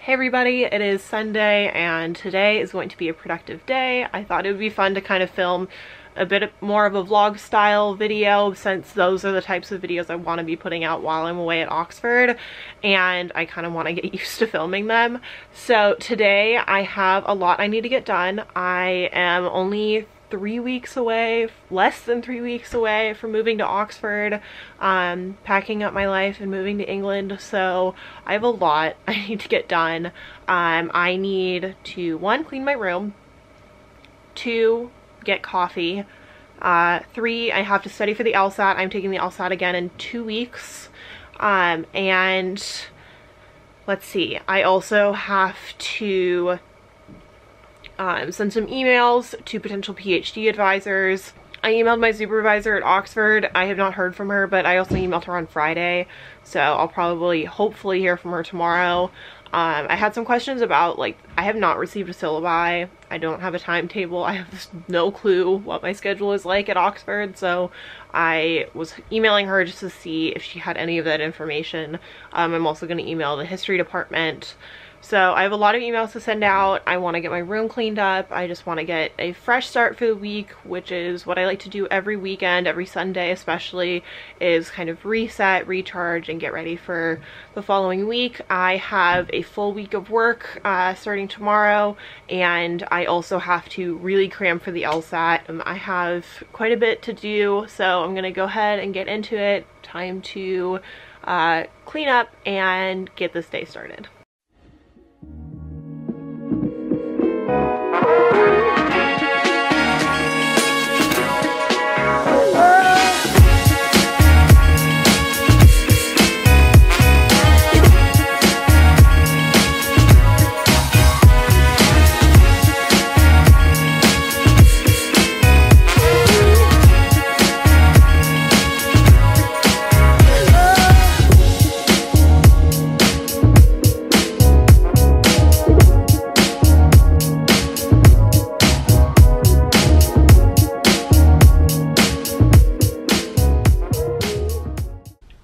Hey everybody, it is Sunday and today is going to be a productive day. I thought it would be fun to kind of film a bit more of a vlog style video since those are the types of videos I want to be putting out while I'm away at Oxford and I kind of want to get used to filming them. So today I have a lot I need to get done. I am only 3 weeks away, less than 3 weeks away from moving to Oxford, packing up my life and moving to England, so I have a lot I need to get done. I need to, 1, clean my room, 2, get coffee, 3, I have to study for the LSAT. I'm taking the LSAT again in 2 weeks, and let's see, I also have to send some emails to potential PhD advisors. I emailed my supervisor at Oxford. I have not heard from her, but I also emailed her on Friday, so I'll hopefully hear from her tomorrow. I had some questions about, like, I have not received a syllabi. I don't have a timetable. I have no clue what my schedule is like at Oxford, so I was emailing her just to see if she had any of that information. I'm also going to email the history department. So I have a lot of emails to send out. I want to get my room cleaned up. I just want to get a fresh start for the week, which is what I like to do every weekend, every Sunday especially, is kind of reset, recharge, and get ready for the following week. I have a full week of work starting tomorrow, and I also have to really cram for the LSAT. I have quite a bit to do, so I'm going to go ahead and get into it. Time to clean up and get this day started.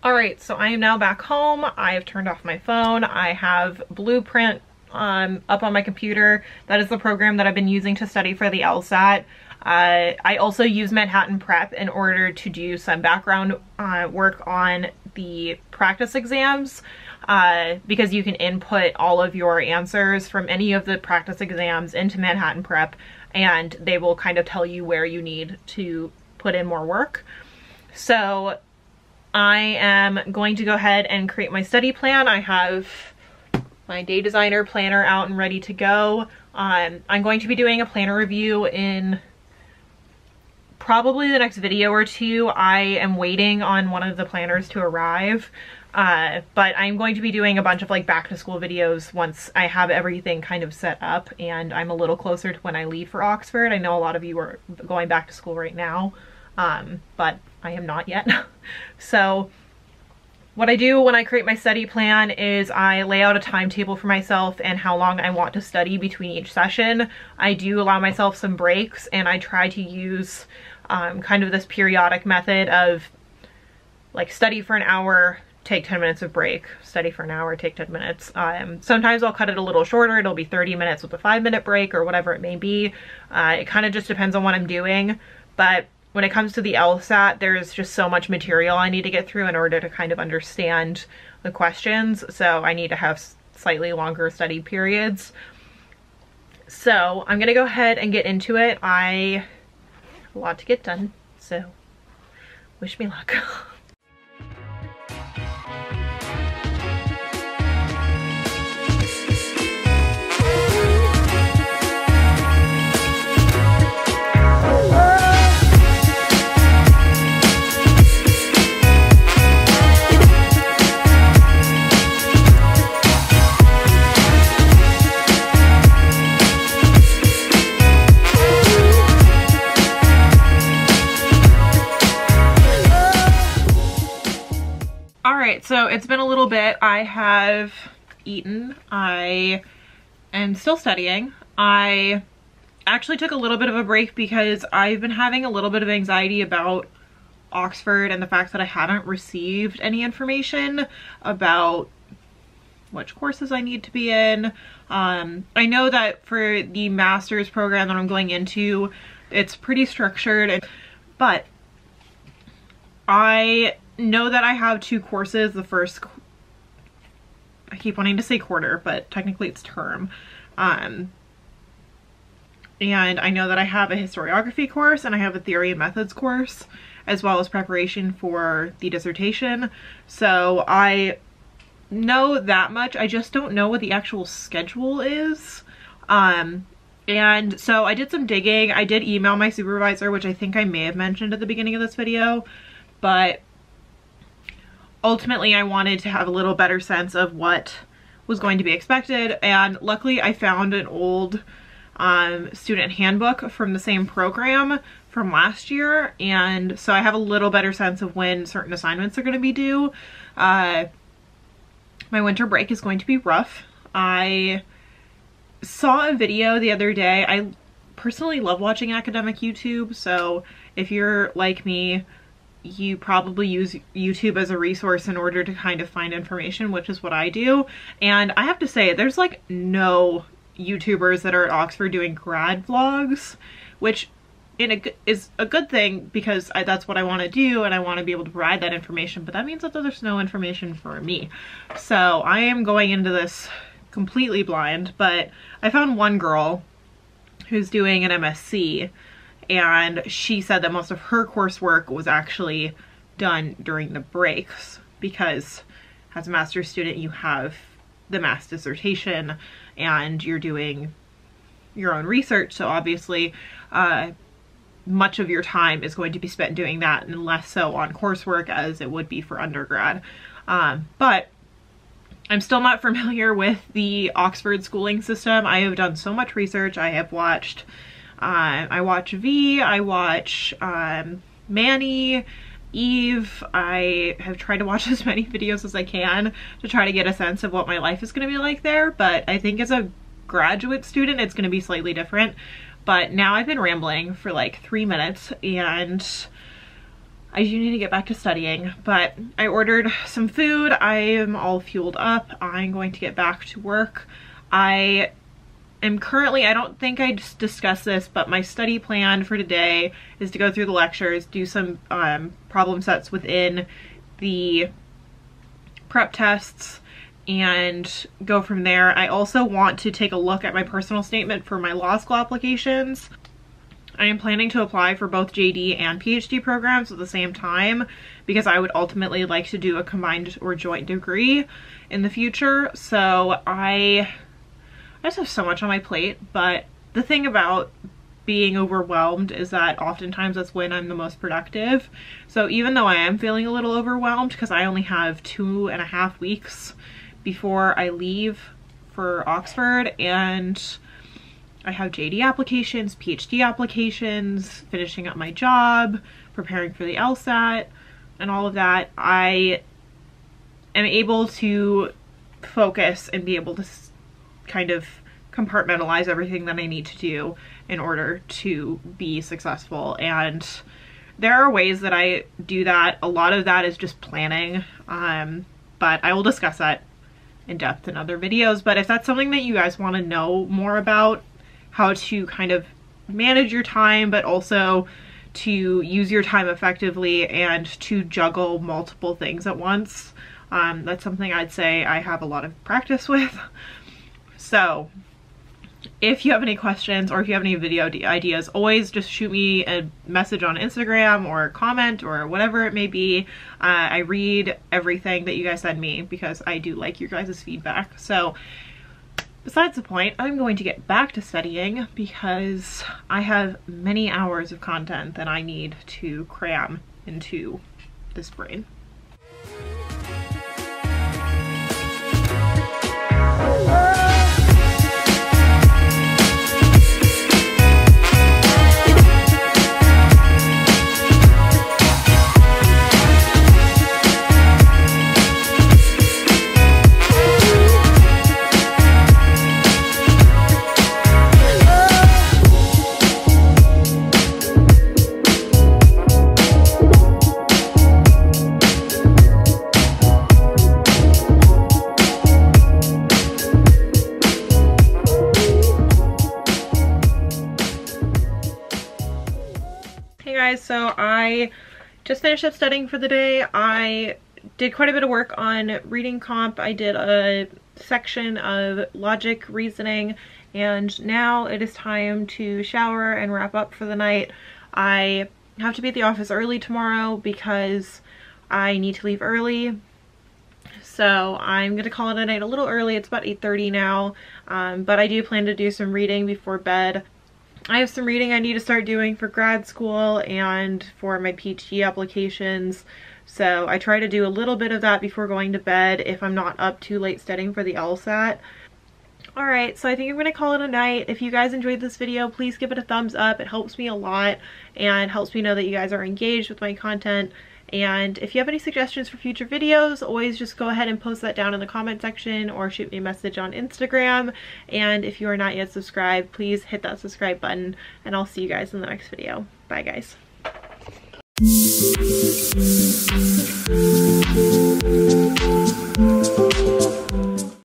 Alright, so I am now back home. I have turned off my phone. I have Blueprint up on my computer. That is the program that I've been using to study for the LSAT. I also use Manhattan Prep in order to do some background work on the practice exams, because you can input all of your answers from any of the practice exams into Manhattan Prep, and they will kind of tell you where you need to put in more work. So I am going to go ahead and create my study plan. I have my Day Designer planner out and ready to go. I'm going to be doing a planner review in probably the next video or two. I am waiting on one of the planners to arrive, but I'm going to be doing a bunch of like back to school videos once I have everything kind of set up and I'm a little closer to when I leave for Oxford. I know a lot of you are going back to school right now, but I am not yet. So what I do when I create my study plan is I lay out a timetable for myself and how long I want to study between each session. I do allow myself some breaks, and I try to use kind of this periodic method of like study for an hour, take 10 minutes of break, study for an hour, take 10 minutes. Sometimes I'll cut it a little shorter. It'll be 30 minutes with a 5-minute break or whatever it may be. It kind of just depends on what I'm doing, but when it comes to the LSAT, there's just so much material I need to get through in order to kind of understand the questions, so I need to have slightly longer study periods. So I'm gonna go ahead and get into it. I have a lot to get done, so wish me luck. So it's been a little bit. I have eaten. I am still studying. I actually took a little bit of a break because I've been having a little bit of anxiety about Oxford and the fact that I haven't received any information about which courses I need to be in. I know that for the master's program that I'm going into, it's pretty structured, but I know that I have 2 courses. The first, I keep wanting to say quarter, but technically it's term. And I know that I have a historiography course and I have a theory and methods course, as well as preparation for the dissertation. So I know that much. I just don't know what the actual schedule is. And so I did some digging. I did email my supervisor, which I think I may have mentioned at the beginning of this video, but ultimately I wanted to have a little better sense of what was going to be expected. And luckily I found an old student handbook from the same program from last year, and so I have a little better sense of when certain assignments are going to be due. My winter break is going to be rough. I saw a video the other day. I personally love watching academic YouTube, so if you're like me, you probably use YouTube as a resource in order to kind of find information, which is what I do. And I have to say, there's like no YouTubers that are at Oxford doing grad vlogs, which is a good thing because that's what I want to do and I want to be able to provide that information, but that means that there's no information for me. So I am going into this completely blind, but I found one girl who's doing an MSc, and she said that most of her coursework was actually done during the breaks because as a master's student you have the mass dissertation and you're doing your own research, so obviously much of your time is going to be spent doing that and less so on coursework as it would be for undergrad. But I'm still not familiar with the Oxford schooling system. I have done so much research. I have watched, I watch V, I watch Manny, Eve. I have tried to watch as many videos as I can to try to get a sense of what my life is going to be like there, but I think as a graduate student it's going to be slightly different. But now I've been rambling for like 3 minutes and I do need to get back to studying, but I ordered some food. I am all fueled up. I'm going to get back to work. I am currently, I don't think I just discussed this, but my study plan for today is to go through the lectures, do some problem sets within the prep tests, and go from there. I also want to take a look at my personal statement for my law school applications. I am planning to apply for both JD and PhD programs at the same time because I would ultimately like to do a combined or joint degree in the future. So I just have so much on my plate, but the thing about being overwhelmed is that oftentimes that's when I'm the most productive. So even though I am feeling a little overwhelmed because I only have 2.5 weeks before I leave for Oxford, and I have JD applications, PhD applications, finishing up my job, preparing for the LSAT, and all of that, I am able to focus and be able to kind of compartmentalize everything that I need to do in order to be successful. And there are ways that I do that. A lot of that is just planning, but I will discuss that in depth in other videos. But if that's something that you guys want to know more about, how to kind of manage your time, but also to use your time effectively and to juggle multiple things at once, that's something I'd say I have a lot of practice with. So if you have any questions or if you have any video ideas, always just shoot me a message on Instagram or comment or whatever it may be. I read everything that you guys send me because I do like your guys' feedback. So besides the point, I'm going to get back to studying because I have many hours of content that I need to cram into this brain. so I just finished up studying for the day. I did quite a bit of work on reading comp. I did a section of logic reasoning, and now it is time to shower and wrap up for the night. I have to be at the office early tomorrow because I need to leave early. So I'm gonna call it a night a little early. It's about 8:30 now, but I do plan to do some reading before bed. I have some reading I need to start doing for grad school and for my PhD applications. So I try to do a little bit of that before going to bed if I'm not up too late studying for the LSAT. Alright, so I think I'm going to call it a night. If you guys enjoyed this video, please give it a thumbs up. It helps me a lot and helps me know that you guys are engaged with my content. And if you have any suggestions for future videos, always just go ahead and post that down in the comment section or shoot me a message on Instagram. And if you are not yet subscribed, please hit that subscribe button, and I'll see you guys in the next video. Bye guys.